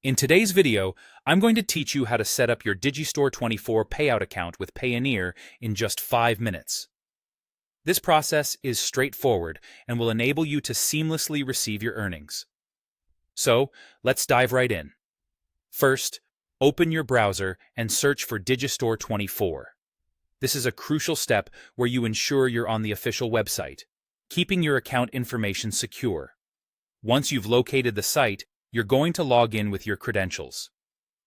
In today's video, I'm going to teach you how to set up your Digistore24 Payout account with Payoneer in just 5 minutes. This process is straightforward and will enable you to seamlessly receive your earnings. So, let's dive right in. First, open your browser and search for Digistore24. This is a crucial step where you ensure you're on the official website, keeping your account information secure. Once you've located the site, you're going to log in with your credentials.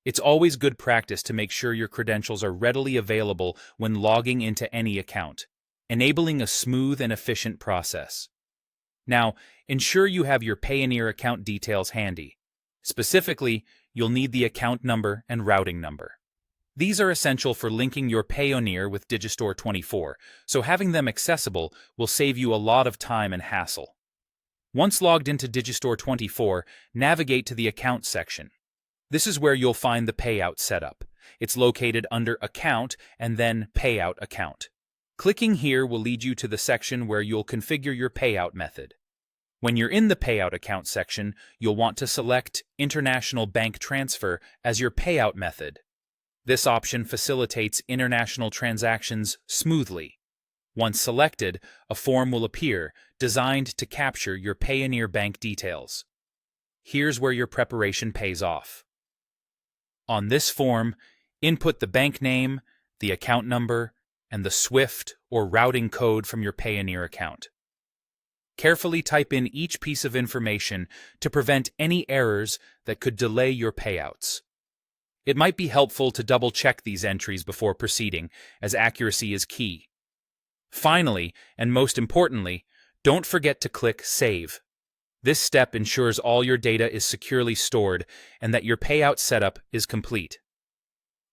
It's always good practice to make sure your credentials are readily available when logging into any account, enabling a smooth and efficient process. Now, ensure you have your Payoneer account details handy. Specifically, you'll need the account number and routing number. These are essential for linking your Payoneer with Digistore24, so having them accessible will save you a lot of time and hassle. Once logged into Digistore24, navigate to the Account section. This is where you'll find the Payout setup. It's located under Account and then Payout Account. Clicking here will lead you to the section where you'll configure your payout method. When you're in the Payout Account section, you'll want to select International Bank Transfer as your payout method. This option facilitates international transactions smoothly. Once selected, a form will appear designed to capture your Payoneer bank details. Here's where your preparation pays off. On this form, input the bank name, the account number, and the SWIFT or routing code from your Payoneer account. Carefully type in each piece of information to prevent any errors that could delay your payouts. It might be helpful to double-check these entries before proceeding, as accuracy is key. Finally, and most importantly, don't forget to click Save. This step ensures all your data is securely stored and that your payout setup is complete.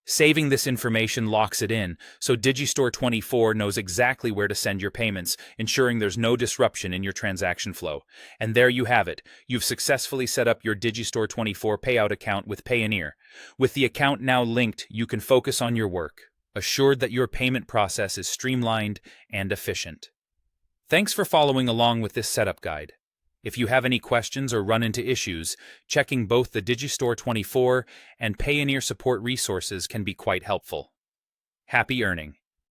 Saving this information locks it in, so Digistore24 knows exactly where to send your payments, ensuring there's no disruption in your transaction flow. And there you have it. You've successfully set up your Digistore24 payout account with Payoneer. With the account now linked, you can focus on your work, assured that your payment process is streamlined and efficient. Thanks for following along with this setup guide. If you have any questions or run into issues, checking both the Digistore24 and Payoneer support resources can be quite helpful. Happy earning!